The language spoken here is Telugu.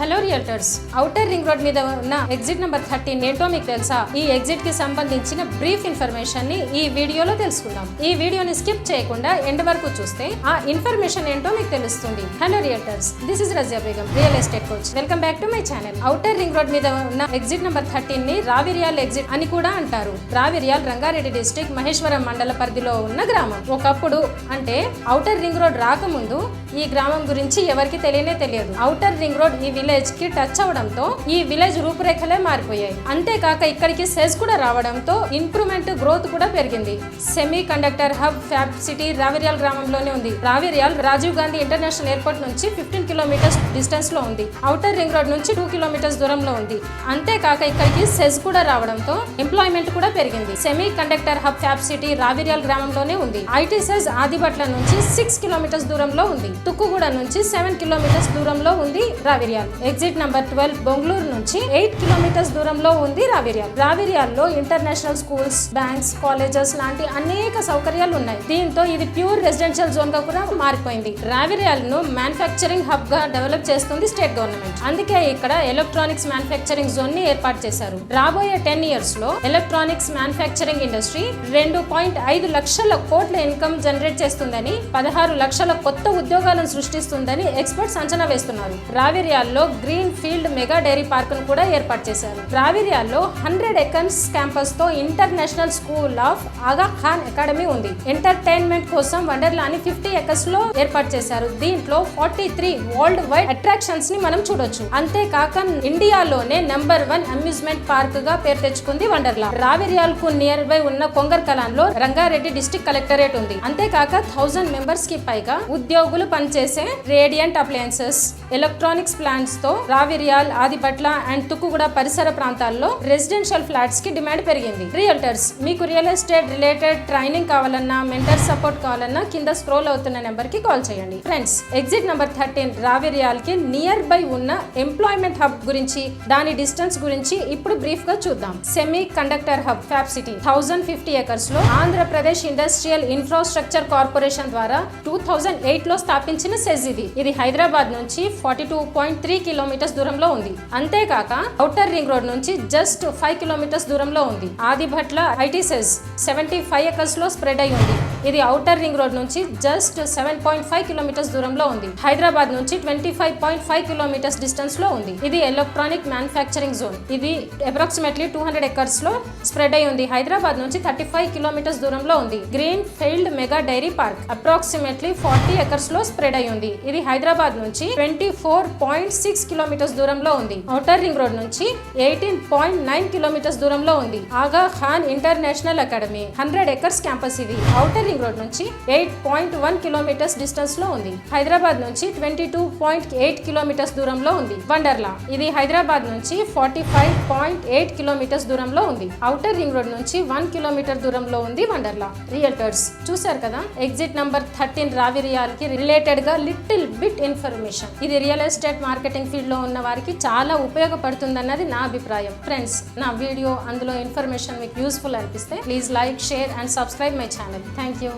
Hello realtors, outer ring road మీద ఉన్న ఎగ్జిట్ నెంబర్ 13 ఏంటో మీకు తెలుసా? ఈ ఎగ్జిట్ కి సంబంధించిన బ్రీఫ్ ఇన్ఫర్మేషన్ ని ఈ వీడియోలో తెలుసుకుందాం. ఈ వీడియోని స్కిప్ చేయకుండా ఎండ్ వరకు చూస్తే ఆ ఇన్ఫర్మేషన్ ఏంటో మీకు తెలుస్తుంది. Hello realtors, this is Razia Begum, real estate coach. Welcome back to my channel. Outer ring road మీద ఉన్న ఎగ్జిట్ నెంబర్ 13 ని రావిర్యాల్ ఎగ్జిట్ అని కూడా అంటారు. రావిర్యాల్ రంగారెడ్డి డిస్ట్రిక్ట్ మహేశ్వరం మండల పరిధిలో ఉన్న గ్రామం. ఒకప్పుడు అంటే ఔటర్ రింగ్ రోడ్ రాకముందు ఈ గ్రామం గురించి ఎవరికి తెలియదు. ఔటర్ రింగ్ రోడ్ ఈ విలేజ్ కి టచ్ అవడంతో ఈ విలేజ్ రూపురేఖలే మారిపోయాయి. అంతేకాక ఇక్కడికి సెస్ కూడా రావడంతో ఇంప్రూవ్మెంట్ గ్రోత్ కూడా పెరిగింది. Semiconductor hub fab city Raviryal గ్రామంలోనే ఉంది. రావిర్యాల్ రాజీవ్ గాంధీ ఇంటర్నేషనల్ ఎయిర్పోర్ట్ నుంచి 15 కిలోమీటర్స్ డిస్టెన్స్ లో ఉంది. ఔటర్ రింగ్ రోడ్ నుంచి 2 కిలోమీటర్స్ దూరంలో ఉంది. అంతేకాక ఇక్కడికి సెస్ కూడా రావడంతో ఎంప్లాయ్మెంట్ కూడా పెరిగింది. Semiconductor hub fab city Raviryal గ్రామంలోనే ఉంది. ఐటీ సెస్ ఆదిబట్ల నుంచి 6 కిలోమీటర్స్ దూరంలో ఉంది. తుక్కుగూడ నుంచి 7 కిలోమీటర్స్ దూరంలో ఉంది రావిర్యాల్. ఎగ్జిట్ నంబర్ 12 బెంగళూరు నుంచి 8 కిలోమీటర్స్ దూరంలో ఉంది రావిర్యాల్. రావిర్యాల్లో ఇంటర్నేషనల్ స్కూల్స్, బ్యాంక్స్, కాలేజెస్ లాంటి అనేక సౌకర్యాలు ఉన్నాయి. దీంతో ఇది ప్యూర్ రెసిడెన్షియల్ జోన్ గా కూడా మారిపోయింది. రావిర్యాల్ ను మ్యానుఫ్యాక్చరింగ్ హబ్ గా డెవలప్ చేస్తుంది స్టేట్ గవర్నమెంట్. అందుకే ఇక్కడ ఎలక్ట్రానిక్స్ మ్యానుఫ్యాక్చరింగ్ జోన్ ని ఏర్పాటు చేశారు. రాబోయే 10 ఇయర్స్ లో ఎలక్ట్రానిక్స్ మ్యానుఫ్యాక్చరింగ్ ఇండస్ట్రీ 2.5 లక్షల కోట్ల ఇన్కమ్ జనరేట్ చేస్తుందని, 16 లక్షల కొత్త ఉద్యోగాలను సృష్టిస్తుందని ఎక్స్పర్ట్స్ అంచనా వేస్తున్నారు. రావిర్యాల్లో green field mega dairy park ను కూడా ఏర్పాటు చేశారు. రావిర్యాల్లో 100 ఎకర్స్ క్యాంపస్ తో international school of Aga Khan academy ఉంది. ఎంటర్టైన్మెంట్ కోసం వండర్లాని 50 ఎకర్స్ లో ఏర్పాటు చేశారు. దీంట్లో 43 వరల్డ్ వైడ్ అట్రాక్షన్స్ ని మనం చూడొచ్చు. అంతేకాక ఇండియాలోనే నెంబర్ 1 అమ్యూజ్మెంట్ పార్క్ గా పేరు తెచ్చుకుంది వండర్లా. రావిర్యాల్ కు నియర్ బై ఉన్న కొంగర్ కలాన్ లో రంగారెడ్డి డిస్ట్రిక్ట్ కలెక్టరేట్ ఉంది. అంతేకాక 1000 మెంబర్స్ కి పైగా ఉద్యోగులు పనిచేసే రేడియంట్ అప్లయన్సెస్, ఎలక్ట్రానిక్స్ ప్లాంట్స్ తో రావిర్యాల్, ఆదిబట్ల అండ్ తుక్కుగూడ పరిసర ప్రాంతాల్లో రెసిడెన్షియల్ ఫ్లాట్స్ కి డిమాండ్ పెరిగింది. రియల్టర్స్, మీకు రియల్ ఎస్టేట్ రిలేటెడ్ ట్రైనింగ్ కావాలన్నా, మెంటర్ సపోర్ట్ కావాలన్నా కింద స్క్రోల్ అవుతున్న నెంబర్ కి కాల్ చేయండి. ఫ్రెండ్స్, ఎగ్జిట్ నెంబర్ 13 రావిర్యాల్ కి నియర్ బై ఉన్న ఎంప్లాయ్మెంట్ హబ్ గురించి, దాని డిస్టెన్స్ గురించి ఇప్పుడు బ్రీఫ్ గా చూద్దాం. Semi conductor hub fab city 1050 acres లో ఆంధ్రప్రదేశ్ ఇండస్ట్రియల్ ఇన్ఫ్రాస్ట్రక్చర్ కార్పొరేషన్ ద్వారా 2008 లో స్థాపించిన సెజ్ ఇది హైదరాబాద్ నుంచి 42.3 కిలోమీటర్స్ దూరంలో ఉంది. అంతేకాక ఔటర్ రింగ్ రోడ్ నుంచి జస్ట్ 5 కిలోమీటర్స్ దూరంలో ఉంది. ఆదిబట్ల ఐటీ సెజ్ 75 ఎకర్స్ లో స్ప్రెడ్ అయి ఉంది. ఇది ఔటర్ రింగ్ రోడ్ నుంచి జస్ట్ 7.5 కిలోమీటర్స్ దూరంలో ఉంది. హైదరాబాద్ నుంచి 25.5 కిలోమీటర్స్ డిస్టెన్స్ లో ఉంది. ఇది ఎలక్ట్రానిక్ మ్యానుఫ్యాక్చరింగ్ జోన్. ఇది అప్రాక్సిమేట్లీ 200 ఎకర్స్ లో స్ప్రెడ్ అయి ఉంది. హైదరాబాద్ నుంచి 35 కిలోమీటర్స్ దూరంలో ఉంది. Green field mega dairy park approximately 40 acres లో స్ప్రెడ్ అయి ఉంది. ఇది హైదరాబాద్ నుంచి 24.6 కిలోమీటర్స్ దూరంలో ఉంది. ఔటర్ రింగ్ రోడ్ నుంచి 18.9 కిలోమీటర్స్ దూరంలో ఉంది. ఆగా Khan international academy 100 acres campus ఇది. ఔటర్ రింగ్ రోడ్ నుంచి 8.1 కిలోమీటర్స్ డిస్టెన్స్ లో ఉంది. హైదరాబాద్ నుంచి 22.8 కిలోమీటర్స్ దూరంలో ఉంది. వండర్లా, ఇది హైదరాబాద్ నుంచి 45.8 కిలోమీటర్స్ దూరంలో ఉంది. ఔటర్ రింగ్ రోడ్ నుంచి 1 కిలోమీటర్ దూరంలో ఉంది వండర్లా. రియల్టర్స్, చూశారు కదా ఎగ్జిట్ నంబర్ 13 రావిర్యాల్ కి రిలేటెడ్ గా లిటిల్ బిట్ ఇన్ఫర్మేషన్. ఇది రియల్ ఎస్టేట్ మార్కెటింగ్ ఫీల్డ్ లో ఉన్న వారికి చాలా ఉపయోగపడుతుందన్నది నా అభిప్రాయం. ఫ్రెండ్స్, నా వీడియో అందులో ఇన్ఫర్మేషన్ మీకు యూస్ఫుల్ అనిపిస్తే please like, share and subscribe my channel. Thank you.